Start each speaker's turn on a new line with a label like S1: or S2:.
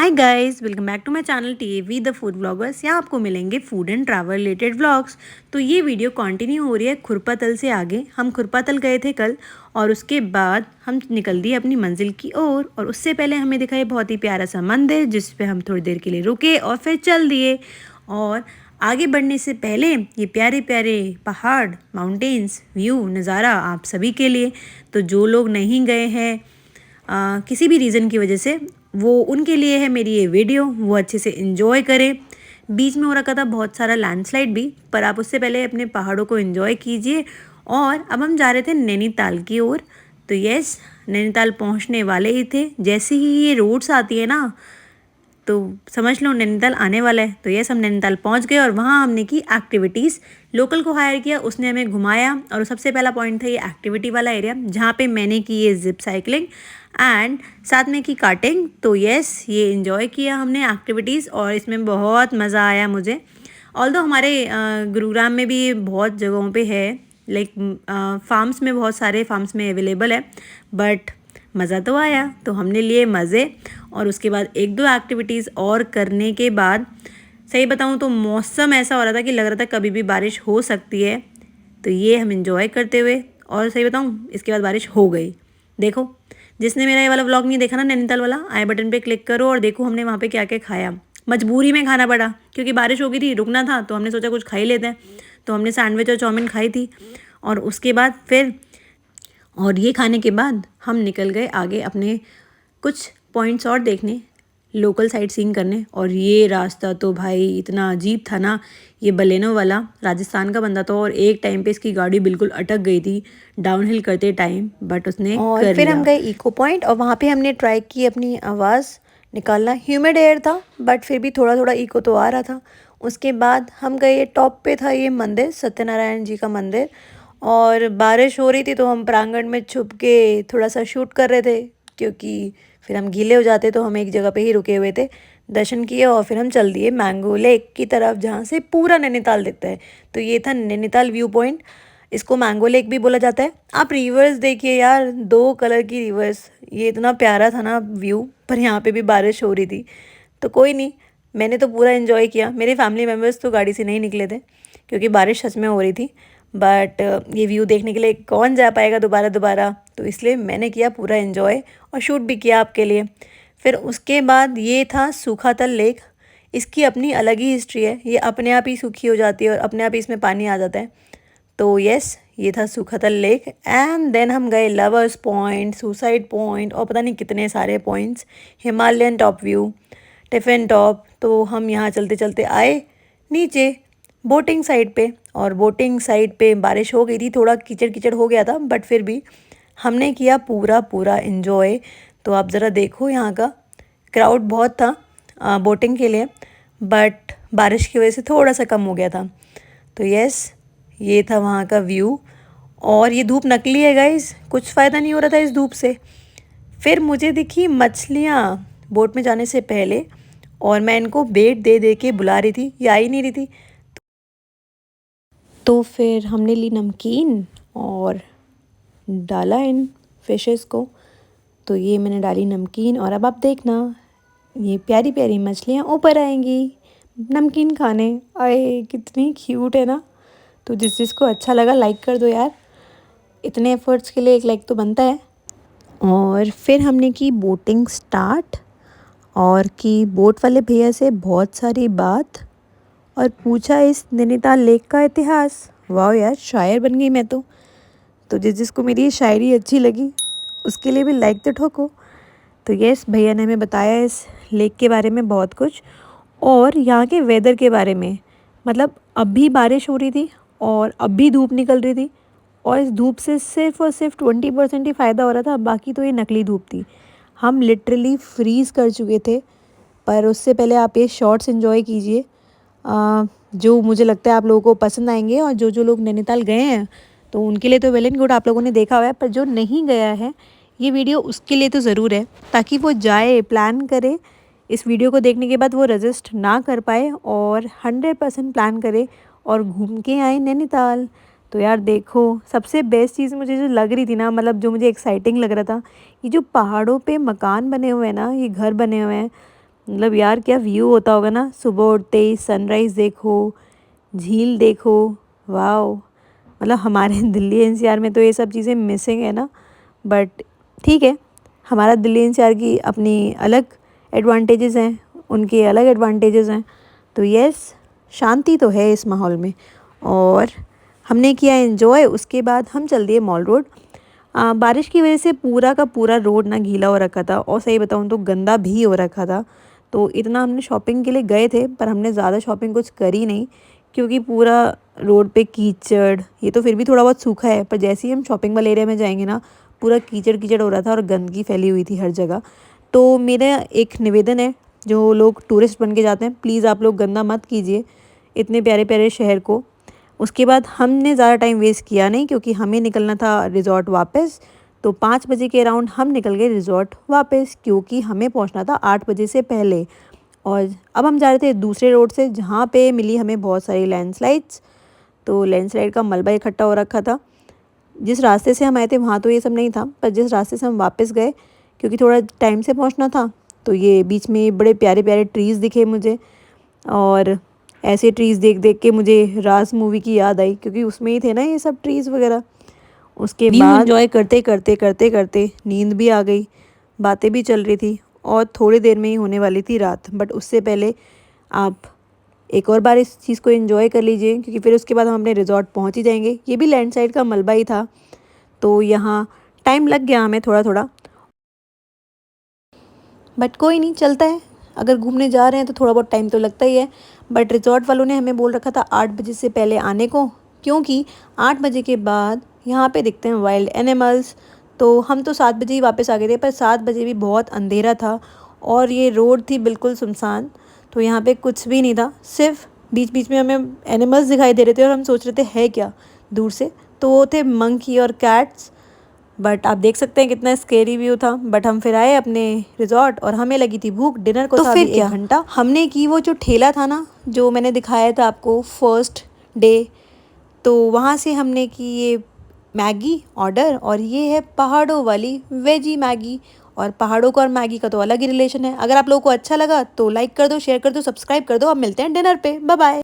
S1: Hi guys, welcome back to my channel TAV the food vloggers. यहाँ आपको मिलेंगे food and travel related vlogs. तो ये video continue हो रही है खुरपातल से आगे। हम खुरपातल गए थे कल और उसके बाद हम निकल दिए अपनी मंजिल की ओर। और उससे पहले हमें दिखाई बहुत ही प्यारा सा मंदिर जिस पे हम थोड़ी देर के लिए रुके और फिर चल दिए। और आगे बढ़ने से पहले ये प्यारे प्यारे पहाड़, माउंटेन्स, व्यू, नज़ारा आप सभी के लिए। तो जो लोग नहीं गए हैं किसी भी रीज़न की वजह से, वो उनके लिए है मेरी ये वीडियो। वो अच्छे से एंजॉय करें। बीच में हो रखा था बहुत सारा लैंडस्लाइड भी, पर आप उससे पहले अपने पहाड़ों को एंजॉय कीजिए। और अब हम जा रहे थे नैनीताल की ओर। तो यस, नैनीताल पहुंचने वाले ही थे। जैसे ही ये रोड्स आती है ना, तो समझ लो नैनीताल आने वाला है। तो यस, हम नैनीताल पहुंच गए और वहाँ हमने की एक्टिविटीज़। लोकल को हायर किया, उसने हमें घुमाया। और सबसे पहला पॉइंट था ये एक्टिविटी वाला एरिया, जहाँ पे मैंने की ये जिप साइकिलिंग एंड साथ में की कार्टिंग। तो यस, ये इन्जॉय किया हमने एक्टिविटीज़ और इसमें बहुत मज़ा आया मुझे। ऑल्दो हमारे गुरुग्राम में भी बहुत जगहों पे है, लाइक फार्म्स में, बहुत सारे फार्म्स में अवेलेबल है, बट मज़ा तो आया। तो हमने लिए मज़े। और उसके बाद एक दो एक्टिविटीज़ और करने के बाद, सही बताऊँ तो मौसम ऐसा हो रहा था कि लग रहा था कभी भी बारिश हो सकती है। तो ये हम इंजॉय करते हुए, और सही बताऊँ इसके बाद बारिश हो गई। देखो, जिसने मेरा ये वाला व्लॉग नहीं देखा ना नैनीताल वाला, आई बटन पे क्लिक करो और देखो हमने वहाँ पे क्या क्या खाया। मजबूरी में खाना पड़ा क्योंकि बारिश हो गई थी, रुकना था, तो हमने सोचा कुछ खा ही लेते हैं। तो हमने सैंडविच और चाउमीन खाई थी। और उसके बाद फिर, और ये खाने के बाद हम निकल गए आगे अपने कुछ पॉइंट्स और देखने, लोकल साइट सीइंग करने। और ये रास्ता तो भाई इतना अजीब था ना। ये बलेनो वाला राजस्थान का बंदा था और एक टाइम पे इसकी गाड़ी बिल्कुल अटक गई थी डाउनहिल करते टाइम, बट उसने
S2: और
S1: कर
S2: फिर
S1: लिया।
S2: हम गए इको पॉइंट और वहाँ पे हमने ट्राई की अपनी आवाज़ निकालना। ह्यूमिड एयर था बट फिर भी थोड़ा थोड़ा इको तो आ रहा था। उसके बाद हम गए, टॉप पे था ये मंदिर, सत्यनारायण जी का मंदिर। और बारिश हो रही थी तो हम प्रांगण में छुप के थोड़ा सा शूट कर रहे थे, क्योंकि फिर हम गीले हो जाते। तो हम एक जगह पे ही रुके हुए थे, दर्शन किए और फिर हम चल दिए मैंगो लेक की तरफ, जहाँ से पूरा नैनीताल दिखता है। तो ये था नैनीताल व्यू पॉइंट। इसको मैंगो लेक भी बोला जाता है। आप रिवर्स देखिए यार, 2 कलर की रिवर्स, ये इतना प्यारा था ना व्यू। पर यहाँ पे भी बारिश हो रही थी, तो कोई नहीं, मैंने तो पूरा एंजॉय किया। मेरे फैमिली मेम्बर्स तो गाड़ी से नहीं निकले थे क्योंकि बारिश सच में हो रही थी। बट ये व्यू देखने के लिए कौन जा पाएगा दोबारा दोबारा, तो इसलिए मैंने किया पूरा एंजॉय और शूट भी किया आपके लिए। फिर उसके बाद ये था सूखातल लेक। इसकी अपनी अलग ही हिस्ट्री है। ये अपने आप ही सूखी हो जाती है और अपने आप ही इसमें पानी आ जाता है। तो यस, ये था सूखातल लेक। एंड देन हम गए लवर्स पॉइंट, सुसाइड पॉइंट और पता नहीं कितने सारे points, Himalayan top view, tiffin top. तो हम यहाँ चलते चलते आए नीचे बोटिंग साइड पे। और बोटिंग साइड पे बारिश हो गई थी, थोड़ा कीचड़ कीचड़ हो गया था, बट फिर भी हमने किया पूरा पूरा इन्जॉय। तो आप ज़रा देखो, यहाँ का क्राउड बहुत था बोटिंग के लिए, बट बारिश की वजह से थोड़ा सा कम हो गया था। तो यस, ये था वहाँ का व्यू। और ये धूप नकली है गाइस, कुछ फ़ायदा नहीं हो रहा था इस धूप से। फिर मुझे दिखी मछलियाँ बोट में जाने से पहले, और मैं इनको बेट दे दे के बुला रही थी, ये आ ही नहीं रही थी। तो फिर हमने ली नमकीन और डाला इन फिशेस को। तो ये मैंने डाली नमकीन, और अब आप देखना ये प्यारी प्यारी मछलियाँ ऊपर आएंगी नमकीन खाने। अरे कितनी क्यूट है ना। तो जिसको अच्छा लगा लाइक कर दो यार, इतने एफर्ट्स के लिए एक लाइक तो बनता है। और फिर हमने की बोटिंग स्टार्ट, और की बोट वाले भैया से बहुत सारी बात, और पूछा इस नैनीताल लेक का इतिहास। वाह यार, शायर बन गई मैं तो जिसको मेरी ये शायरी अच्छी लगी उसके लिए भी लाइक तो ठोको। तो यस, भैया ने हमें बताया इस लेक के बारे में बहुत कुछ, और यहाँ के वेदर के बारे में। मतलब अभी बारिश हो रही थी और अभी धूप निकल रही थी, और इस धूप से सिर्फ और सिर्फ 20% ही फ़ायदा हो रहा था, बाकी तो ये नकली धूप थी। हम लिटरली फ्रीज़ कर चुके थे। पर उससे पहले आप ये शॉट्स एंजॉय कीजिए, जो मुझे लगता है आप लोगों को पसंद आएंगे। और जो जो लोग नैनीताल गए हैं तो उनके लिए तो वेल एंड गुड, आप लोगों ने देखा हुआ है। पर जो नहीं गया है, ये वीडियो उसके लिए तो ज़रूर है, ताकि वो जाए, प्लान करे। इस वीडियो को देखने के बाद वो रजिस्ट ना कर पाए और 100% प्लान करे और घूम के आए नैनीताल। तो यार देखो, सबसे बेस्ट चीज़ मुझे जो लग रही थी ना, मतलब जो मुझे एक्साइटिंग लग रहा था, ये जो पहाड़ों पे मकान बने हुए हैं ना, ये घर बने हुए हैं,
S1: मतलब यार क्या व्यू होता होगा ना, सुबह उठते ही सनराइज़ देखो, झील देखो, वाओ। मतलब हमारे दिल्ली एनसीआर में तो ये सब चीज़ें मिसिंग है ना, बट ठीक है, हमारा दिल्ली एनसीआर की अपनी अलग एडवांटेजेस हैं, उनके अलग एडवांटेजेस हैं। तो यस, शांति तो है इस माहौल में और हमने किया एंजॉय। उसके बाद हम चल दिए मॉल रोड। बारिश की वजह से पूरा का पूरा रोड ना गीला हो रखा था और सही बताऊँ तो गंदा भी हो रखा था। तो इतना हमने शॉपिंग के लिए गए थे पर हमने ज़्यादा शॉपिंग कुछ करी नहीं, क्योंकि पूरा रोड पे कीचड़, ये तो फिर भी थोड़ा बहुत सूखा है पर जैसे ही हम शॉपिंग वाले एरिया में जाएंगे ना, पूरा कीचड़ कीचड़ हो रहा था और गंदगी फैली हुई थी हर जगह। तो मेरा एक निवेदन है, जो लोग टूरिस्ट बन के जाते हैं, प्लीज़ आप लोग गंदा मत कीजिए इतने प्यारे प्यारे शहर को। उसके बाद हमने ज़्यादा टाइम वेस्ट किया नहीं, क्योंकि हमें निकलना था रिज़ॉर्ट वापस। तो 5 बजे के अराउंड हम निकल गए रिज़ॉर्ट वापस, क्योंकि हमें पहुंचना था 8 बजे से पहले। और अब हम जा रहे थे दूसरे रोड से, जहाँ पे मिली हमें बहुत सारी लैंडस्लाइड्स। तो लैंडस्लाइड का मलबा इकट्ठा हो रखा था। जिस रास्ते से हम आए थे वहाँ तो ये सब नहीं था, पर जिस रास्ते से हम वापस गए, क्योंकि थोड़ा टाइम से पहुँचना था, तो ये बीच में बड़े प्यारे प्यारे ट्रीज़ दिखे मुझे। और ऐसे ट्रीज़ देख देख के मुझे राज मूवी की याद आई, क्योंकि उसमें ही थे ना ये सब ट्रीज़ वगैरह। उसके बाद एंजॉय करते करते करते करते नींद भी आ गई, बातें भी चल रही थी और थोड़ी देर में ही होने वाली थी रात। बट उससे पहले आप एक और बार इस चीज़ को एंजॉय कर लीजिए, क्योंकि फिर उसके बाद हम अपने रिजॉर्ट पहुंच ही जाएंगे। ये भी लैंडस्लाइड का मलबा ही था, तो यहाँ टाइम लग गया हमें थोड़ा थोड़ा, बट कोई नहीं, चलता है। अगर घूमने जा रहे हैं तो थोड़ा बहुत टाइम तो लगता ही है। बट रिजॉर्ट वालों ने हमें बोल रखा था 8 बजे से पहले आने को, क्योंकि 8 बजे के बाद यहाँ पे दिखते हैं वाइल्ड एनिमल्स। तो हम तो 7 बजे ही वापस आ गए थे, पर 7 बजे भी बहुत अंधेरा था और ये रोड थी बिल्कुल सुनसान। तो यहाँ पे कुछ भी नहीं था, सिर्फ बीच बीच में हमें एनिमल्स दिखाई दे रहे थे और हम सोच रहे थे है क्या दूर से। तो वो थे मंकी और कैट्स। बट आप देख सकते हैं कितना स्केरी व्यू था। बट हम फिर आए अपने रिजॉर्ट और हमें लगी थी भूख, डिनर को तो था फिर अभी 1 घंटा। हमने की वो जो ठेला था ना, जो मैंने दिखाया था आपको फर्स्ट डे, तो वहाँ से हमने की ये मैगी ऑर्डर, और ये है पहाड़ों वाली वेजी मैगी। और पहाड़ों का और मैगी का तो अलग ही रिलेशन है। अगर आप लोगों को अच्छा लगा तो लाइक कर दो, शेयर कर दो, सब्सक्राइब कर दो। अब मिलते हैं डिनर पे, बाय बाय।